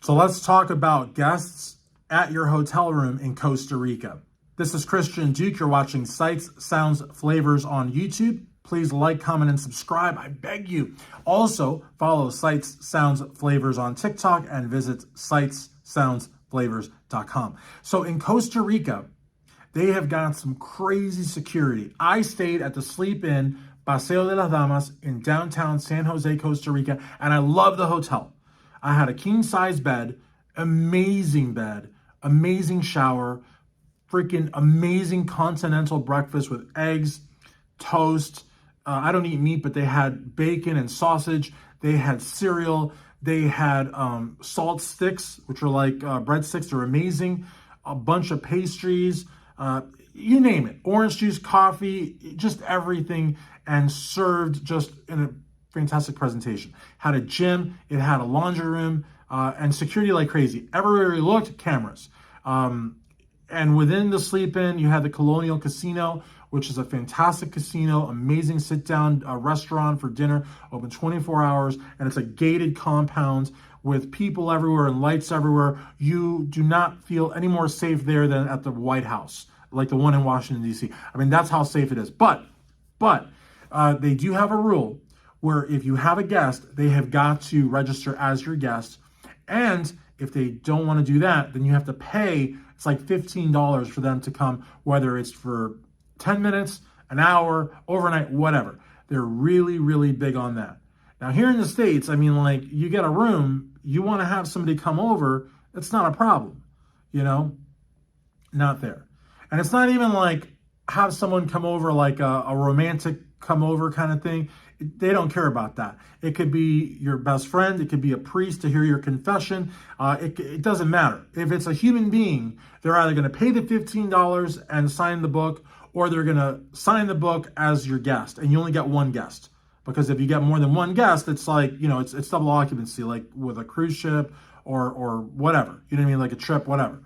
So let's talk about guests at your hotel room in Costa Rica. This is Christian Duke. You're watching Sights, Sounds, Flavors on YouTube. Please like, comment, and subscribe. I beg you. Also, follow Sights, Sounds, Flavors on TikTok and visit sightssoundsflavors.com. So in Costa Rica, they have got some crazy security. I stayed at the Sleep Inn Paseo de las Damas in downtown San Jose, Costa Rica, and I love the hotel. I had a king-size bed, amazing shower, freaking amazing continental breakfast with eggs, toast. I don't eat meat, but they had bacon and sausage. They had cereal. They had salt sticks, which are like breadsticks. They're amazing. A bunch of pastries. You name it. Orange juice, coffee, just everything, and served just in a fantastic presentation. Had a gym. It had a laundry room and security like crazy. Everywhere we looked, cameras. And within the Sleep Inn, you had the Colonial Casino, which is a fantastic casino, amazing sit-down restaurant for dinner, open 24 hours, and it's a gated compound with people everywhere and lights everywhere. You do not feel any more safe there than at the White House, like the one in Washington, D.C. I mean, that's how safe it is. But they do have a rule where if you have a guest, they have got to register as your guest. And if they don't want to do that, then you have to pay. It's like $15 for them to come, whether it's for 10 minutes, an hour, overnight, whatever. They're really, really big on that. Now, here in the States, I mean, like, you get a room, you want to have somebody come over, it's not a problem, not there. And it's not even like have someone come over like a romantic come over kind of thing. They don't care about that. It could be your best friend. It could be a priest to hear your confession. It doesn't matter. If it's a human being, they're either going to pay the $15 and sign the book, or they're going to sign the book as your guest, and you only get one guest. Because if you get more than one guest, it's like, it's double occupancy, like with a cruise ship or whatever. You know what I mean? Like a trip, whatever.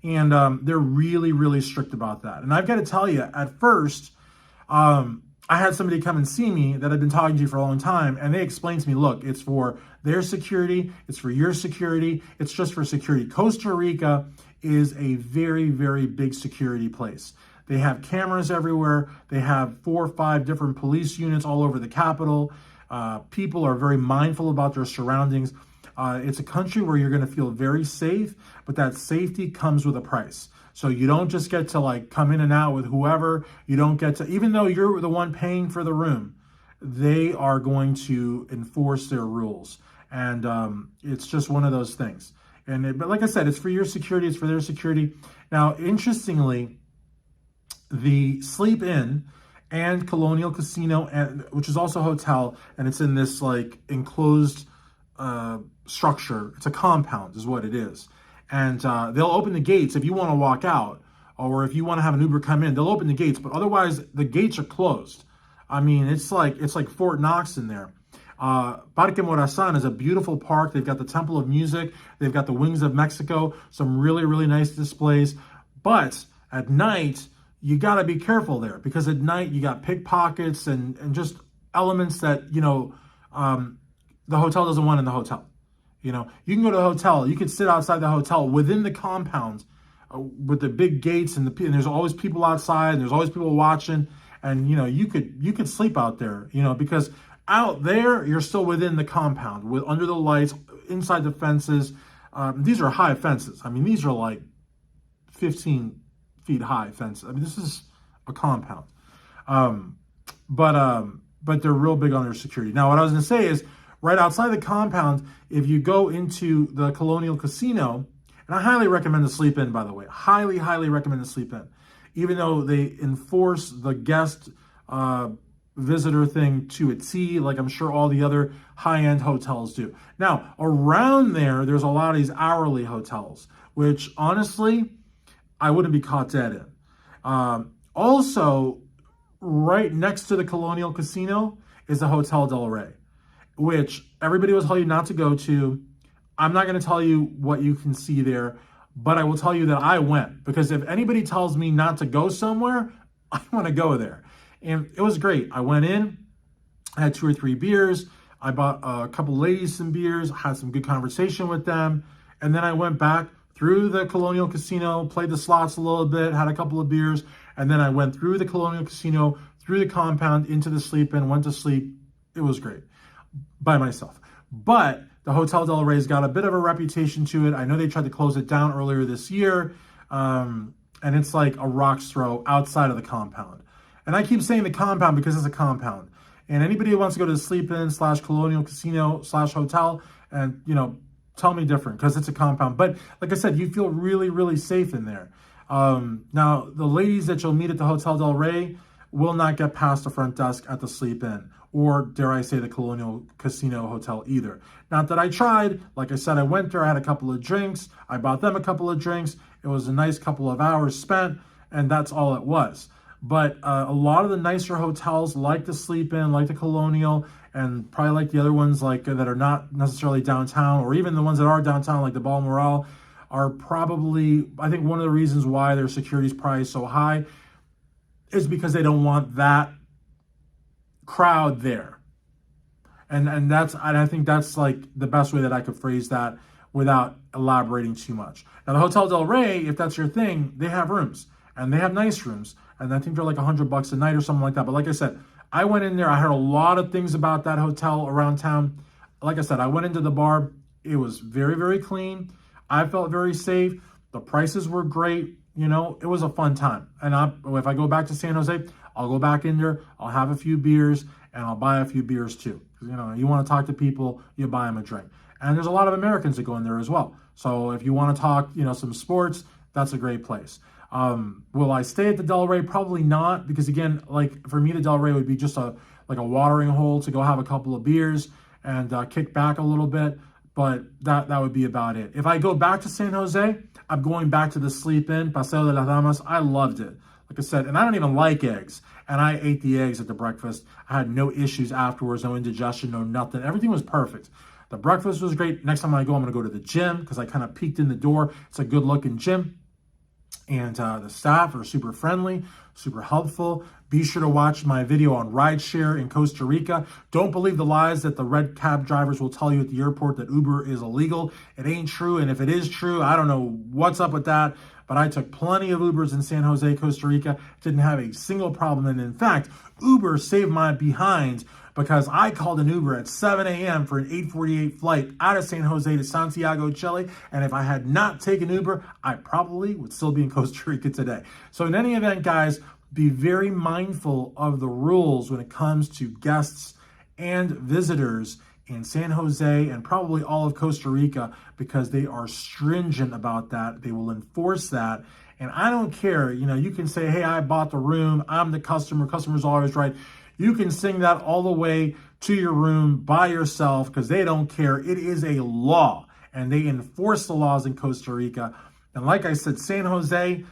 And they're really, really strict about that. And I've got to tell you, at first, I had somebody come and see me that I'd been talking to for a long time, and they explained to me, look, it's for their security, it's for your security, it's just for security. Costa Rica is a very, very big security place. They have cameras everywhere. They have 4 or 5 different police units all over the capital. People are very mindful about their surroundings. It's a country where you're going to feel very safe, but that safety comes with a price. So you don't just get to like come in and out with whoever. You don't get to, even though you're the one paying for the room, they are going to enforce their rules. And it's just one of those things. But like I said, it's for your security. It's for their security. Now, interestingly, the Sleep Inn and Colonial Casino, which is also a hotel, and it's in this like enclosed structure. It's a compound is what it is. And they'll open the gates if you want to walk out, or if you want to have an Uber come in, they'll open the gates, but otherwise the gates are closed. I mean, it's like Fort Knox in there. Parque Morazan is a beautiful park. They've got the Temple of Music. They've got the Wings of Mexico, some really, really nice displays. But at night, you got to be careful there, because at night you got pickpockets and just elements that, the hotel doesn't want in the hotel. You can go to the hotel, you could sit outside the hotel within the compound with the big gates, and there's always people outside, and there's always people watching, and you could sleep out there, because out there you're still within the compound, under the lights, inside the fences. These are high fences. I mean, these are like 15 feet high fences. I mean, this is a compound. But they're real big on their security. Now, what I was going to say is, right outside the compound, if you go into the Colonial Casino, and I highly recommend the Sleep Inn, by the way, highly, highly recommend the Sleep Inn, even though they enforce the guest visitor thing to a T, like I'm sure all the other high-end hotels do. Now, around there's a lot of these hourly hotels, which honestly, I wouldn't be caught dead in. Also, right next to the Colonial Casino is the Hotel Del Rey, which everybody will tell you not to go to. I'm not going to tell you what you can see there, but I will tell you that I went, because if anybody tells me not to go somewhere, I want to go there. And it was great. I went in, I had 2 or 3 beers. I bought a couple ladies some beers, had some good conversation with them. And then I went back through the Colonial Casino, played the slots a little bit, had a couple of beers, and then I went through the Colonial Casino, through the compound, into the sleep-in, went to sleep. It was great by myself. But the Hotel Del Rey's got a bit of a reputation to it. I know they tried to close it down earlier this year, and it's like a rock's throw outside of the compound. And I keep saying the compound because it's a compound. And anybody who wants to go to the sleep-in / Colonial Casino / hotel and, tell me different because it's a compound. But like I said, you feel really, really safe in there. Now, the ladies that you'll meet at the Hotel Del Rey will not get past the front desk at the sleep-in or, dare I say, the Colonial Casino Hotel either. Not that I tried. Like I said, I went there, I had a couple of drinks. I bought them a couple of drinks. It was a nice couple of hours spent, and that's all it was. But a lot of the nicer hotels, like the Sleep-In, like the Colonial, and probably like the other ones like that are not necessarily downtown, or even the ones that are downtown, like the Balmoral, are probably, I think one of the reasons why their security is probably so high is because they don't want that crowd there. And I think that's like the best way that I could phrase that without elaborating too much. Now, the Hotel Del Rey, if that's your thing, they have rooms, and they have nice rooms. And I think they're like $100 a night or something like that. But like I said, I went in there. I heard a lot of things about that hotel around town. Like I said, I went into the bar. It was very, very clean. I felt very safe. The prices were great. It was a fun time. And if I go back to San Jose, I'll go back in there. I'll have a few beers, and I'll buy a few beers too. You want to talk to people, you buy them a drink. And there's a lot of Americans that go in there as well. So if you want to talk, some sports, that's a great place. Will I stay at the Del Rey? Probably not, because again, like for me, the Del Rey would be just a watering hole to go have a couple of beers and kick back a little bit. But that would be about it. If I go back to San Jose, I'm going back to the Sleep-In, Paseo de las Damas. I loved it. Like I said, and I don't even like eggs. And I ate the eggs at the breakfast. I had no issues afterwards, no indigestion, no nothing. Everything was perfect. The breakfast was great. Next time I go, I'm going to go to the gym because I kind of peeked in the door. It's a good-looking gym. And the staff are super friendly, super helpful. Be sure to watch my video on rideshare in Costa Rica. Don't believe the lies that the red cab drivers will tell you at the airport that Uber is illegal. It ain't true. And if it is true, I don't know what's up with that. But I took plenty of Ubers in San Jose, Costa Rica. Didn't have a single problem. And in fact, Uber saved my behind because I called an Uber at 7 a.m. for an 8:48 flight out of San Jose to Santiago, Chile. And if I had not taken Uber, I probably would still be in Costa Rica today. So in any event, guys, be very mindful of the rules when it comes to guests and visitors in San Jose and probably all of Costa Rica, because they are stringent about that. They will enforce that. And I don't care, you can say, hey, I bought the room. I'm the customer. Customer's always right. You can sing that all the way to your room by yourself because they don't care. It is a law, and they enforce the laws in Costa Rica. And like I said, San Jose,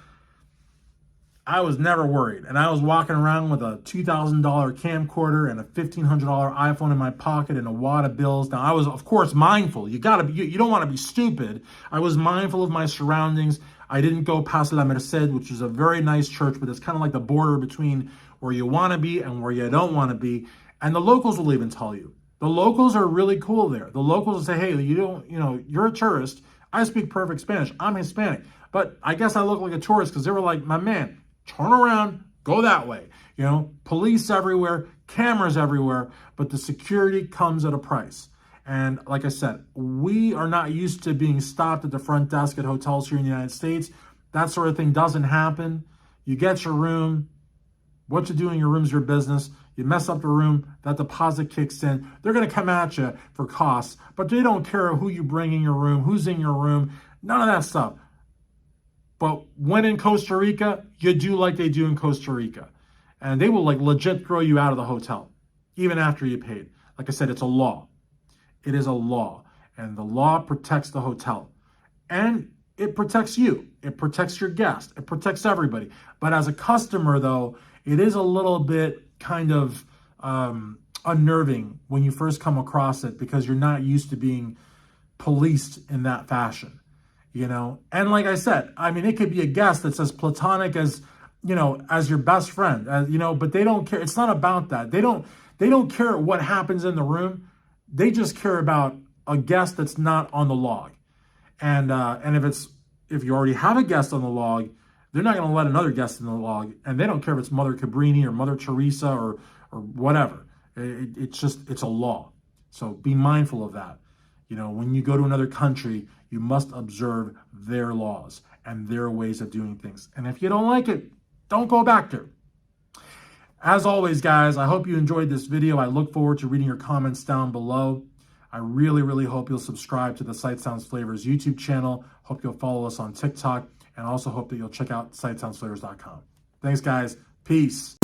I was never worried. And I was walking around with a $2,000 camcorder and a $1,500 iPhone in my pocket and a wad of bills. Now, I was, of course, mindful. You don't want to be stupid. I was mindful of my surroundings. I didn't go past La Merced, which is a very nice church, but it's kind of like the border between where you want to be and where you don't want to be. And the locals will even tell you. The locals are really cool there. The locals will say, hey, you're a tourist. I speak perfect Spanish. I'm Hispanic. But I guess I look like a tourist because they were like, my man, turn around, go that way. Police everywhere, cameras everywhere, but the security comes at a price. And like I said, we are not used to being stopped at the front desk at hotels here in the United States. That sort of thing doesn't happen. You get your room. What you do in your room is your business. You mess up the room, that deposit kicks in. They're going to come at you for costs, but they don't care who you bring in your room, who's in your room, none of that stuff. But when in Costa Rica, you do like they do in Costa Rica. And they will legit throw you out of the hotel, even after you paid. Like I said, it's a law. It is a law. And the law protects the hotel. And it protects you. It protects your guest. It protects everybody. But as a customer, though, it is a little bit kind of unnerving when you first come across it because you're not used to being policed in that fashion, And like I said, it could be a guest that's as platonic as, as your best friend, but they don't care. It's not about that. They don't care what happens in the room. They just care about a guest that's not on the log. And if you already have a guest on the log, they're not going to let another guest in the log, and they don't care if it's Mother Cabrini or Mother Teresa or whatever. It's a law. So be mindful of that. You know, when you go to another country, you must observe their laws and their ways of doing things. And if you don't like it, don't go back there. As always, guys, I hope you enjoyed this video. I look forward to reading your comments down below. I really, really hope you'll subscribe to the Sight Sounds Flavors YouTube channel. Hope you'll follow us on TikTok, and also hope that you'll check out sightsoundsflavors.com. Thanks, guys. Peace.